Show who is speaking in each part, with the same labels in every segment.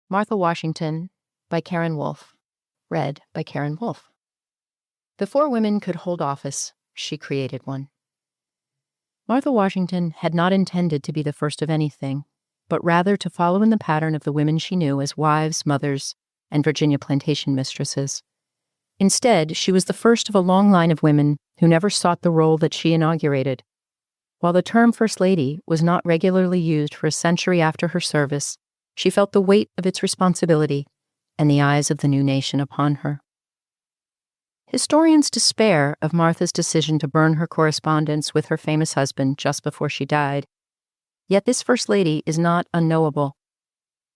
Speaker 1: Martha Washington by Karin Wulf. Read by Karin Wulf. Before women could hold office, she created one. Martha Washington had not intended to be the first of anything, but rather to follow in the pattern of the women she knew as wives, mothers, and Virginia plantation mistresses. Instead, she was the first of a long line of women who never sought the role that she inaugurated. While the term First Lady was not regularly used for a century after her service, she felt the weight of its responsibility and the eyes of the new nation upon her. Historians despair of Martha's decision to burn her correspondence with her famous husband just before she died. Yet this First Lady is not unknowable.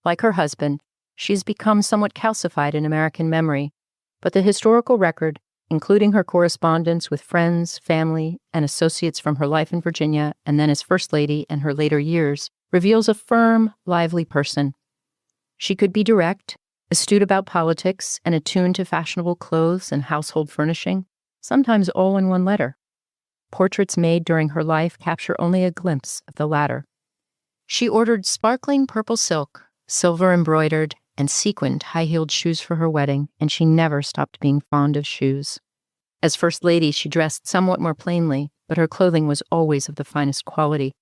Speaker 1: Like her husband, she has become somewhat calcified in American memory, but the historical record, including her correspondence with friends, family, and associates from her life in Virginia and then as First Lady and her later years, reveals a firm, lively person. She could be direct, astute about politics, and attuned to fashionable clothes and household furnishing, sometimes all in one letter. Portraits made during her life capture only a glimpse of the latter. She ordered sparkling purple silk, silver embroidered, and sequined high-heeled shoes for her wedding, and she never stopped being fond of shoes. As First Lady, she dressed somewhat more plainly, but her clothing was always of the finest quality.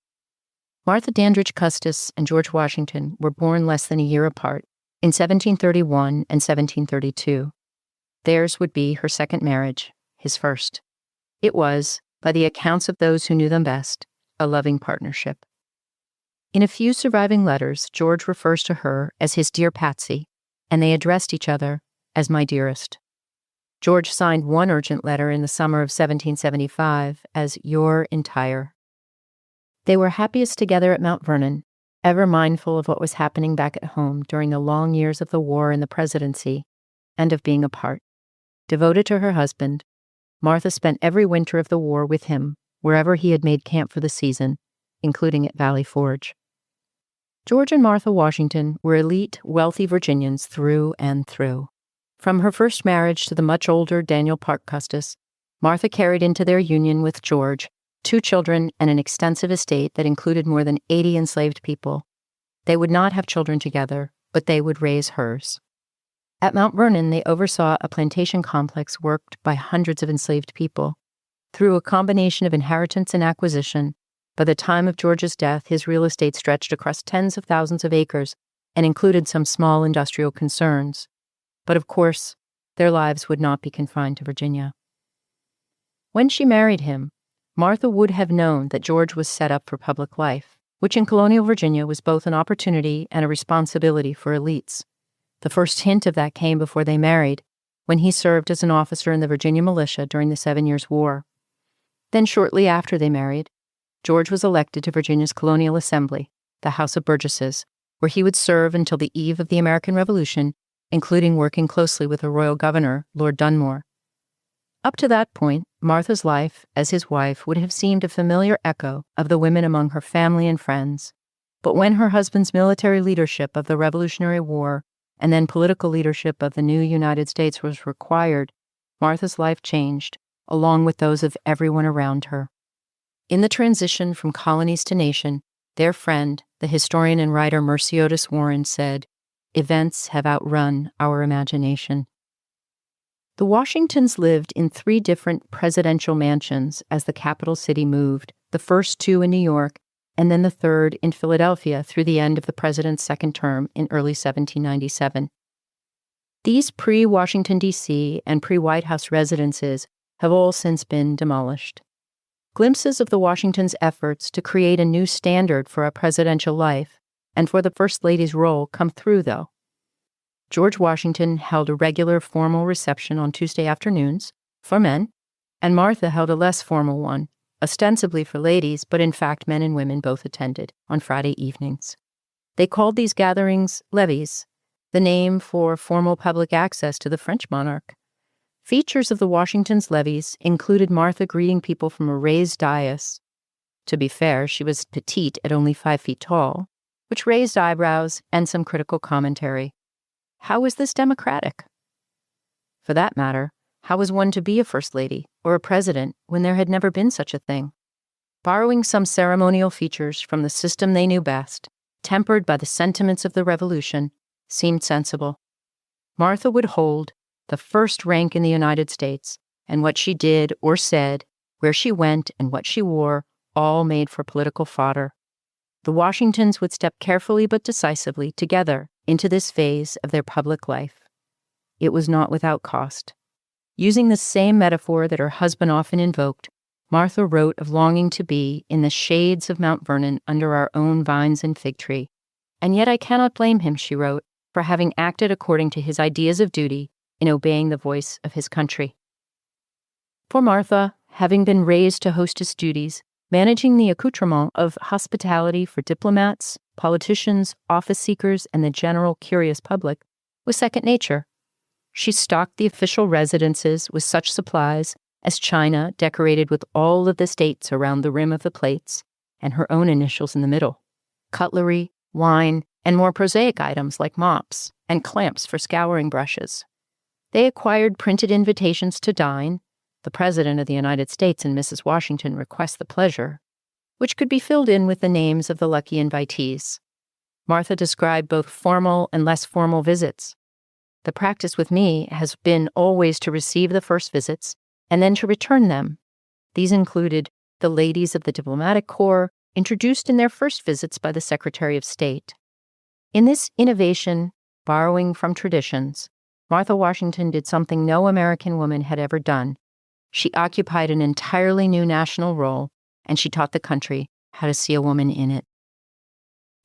Speaker 1: Martha Dandridge Custis and George Washington were born less than a year apart, in 1731 and 1732. Theirs would be her second marriage, his first. It was, by the accounts of those who knew them best, a loving partnership. In a few surviving letters, George refers to her as his dear Patsy, and they addressed each other as my dearest. George signed one urgent letter in the summer of 1775 as your entire. They were happiest together at Mount Vernon, ever mindful of what was happening back at home during the long years of the war and the presidency, and of being apart. Devoted to her husband, Martha spent every winter of the war with him, wherever he had made camp for the season, including at Valley Forge. George and Martha Washington were elite, wealthy Virginians through and through. From her first marriage to the much older Daniel Parke Custis, Martha carried into their union with George 2 children and an extensive estate that included more than 80 enslaved people. They would not have children together, but they would raise hers. At Mount Vernon, they oversaw a plantation complex worked by hundreds of enslaved people. Through a combination of inheritance and acquisition, by the time of George's death, his real estate stretched across tens of thousands of acres and included some small industrial concerns. But of course, their lives would not be confined to Virginia. When she married him, Martha would have known that George was set up for public life, which in colonial Virginia was both an opportunity and a responsibility for elites. The first hint of that came before they married, when he served as an officer in the Virginia militia during the 7 Years' War. Then shortly after they married, George was elected to Virginia's Colonial Assembly, the House of Burgesses, where he would serve until the eve of the American Revolution, including working closely with the royal governor, Lord Dunmore. Up to that point, Martha's life as his wife would have seemed a familiar echo of the women among her family and friends. But when her husband's military leadership of the Revolutionary War and then political leadership of the new United States was required, Martha's life changed, along with those of everyone around her. In the transition from colonies to nation, their friend, the historian and writer Mercy Otis Warren, said, "Events have outrun our imagination." The Washingtons lived in 3 different presidential mansions as the capital city moved, the first 2 in New York, and then the third in Philadelphia through the end of the president's second term in early 1797. These pre-Washington, D.C. and pre-White House residences have all since been demolished. Glimpses of the Washingtons' efforts to create a new standard for a presidential life and for the First Lady's role come through, though. George Washington held a regular formal reception on Tuesday afternoons for men, and Martha held a less formal one, ostensibly for ladies, but in fact men and women both attended, on Friday evenings. They called these gatherings levees, the name for formal public access to the French monarch. Features of the Washingtons' levees included Martha greeting people from a raised dais. To be fair, she was petite at only 5 feet tall, which raised eyebrows and some critical commentary. How is this democratic? For that matter, how was one to be a first lady or a president when there had never been such a thing? Borrowing some ceremonial features from the system they knew best, tempered by the sentiments of the Revolution, seemed sensible. Martha would hold the first rank in the United States, and what she did or said, where she went and what she wore, all made for political fodder. The Washingtons would step carefully but decisively together into this phase of their public life. It was not without cost. Using the same metaphor that her husband often invoked, Martha wrote of longing to be in the shades of Mount Vernon under our own vines and fig tree. And yet I cannot blame him, she wrote, for having acted according to his ideas of duty in obeying the voice of his country. For Martha, having been raised to hostess duties, managing the accoutrement of hospitality for diplomats, politicians, office seekers, and the general curious public was second nature. She stocked the official residences with such supplies as china decorated with all of the states around the rim of the plates and her own initials in the middle, cutlery, wine, and more prosaic items like mops and clamps for scouring brushes. They acquired printed invitations to dine, the President of the United States and Mrs. Washington request the pleasure, which could be filled in with the names of the lucky invitees. Martha described both formal and less formal visits. The practice with me has been always to receive the first visits and then to return them. These included the ladies of the diplomatic corps, introduced in their first visits by the Secretary of State. In this innovation, borrowing from traditions, Martha Washington did something no American woman had ever done. She occupied an entirely new national role, and she taught the country how to see a woman in it.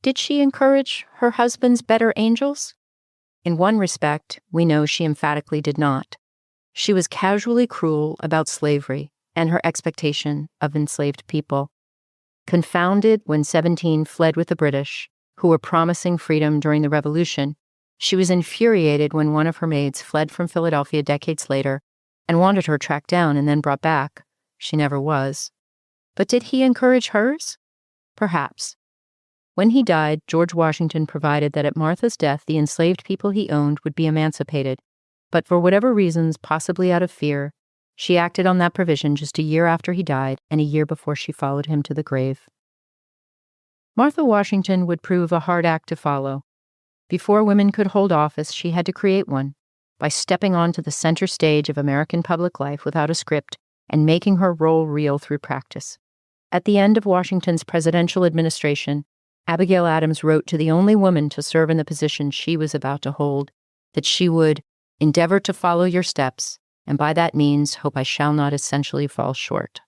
Speaker 1: Did she encourage her husband's better angels? In one respect, we know she emphatically did not. She was casually cruel about slavery and her expectation of enslaved people. Confounded when 17 fled with the British, who were promising freedom during the Revolution, she was infuriated when one of her maids fled from Philadelphia decades later and wanted her tracked down and then brought back. She never was. But did he encourage hers? Perhaps. When he died, George Washington provided that at Martha's death the enslaved people he owned would be emancipated, but for whatever reasons, possibly out of fear, she acted on that provision just a year after he died and a year before she followed him to the grave. Martha Washington would prove a hard act to follow. Before women could hold office, she had to create one by stepping onto the center stage of American public life without a script and making her role real through practice. At the end of Washington's presidential administration, Abigail Adams wrote to the only woman to serve in the position she was about to hold that she would endeavor to follow your steps, and by that means hope I shall not essentially fall short.